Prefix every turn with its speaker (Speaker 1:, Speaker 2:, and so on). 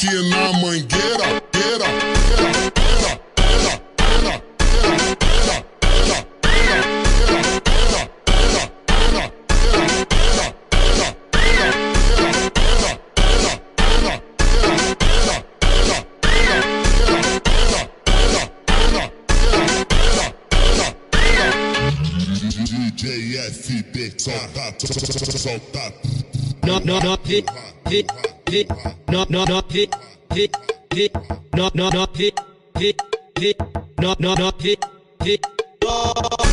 Speaker 1: aqui na mangueira. DJ SD, solta. No, hit, no, hit, no, hit, no, hit.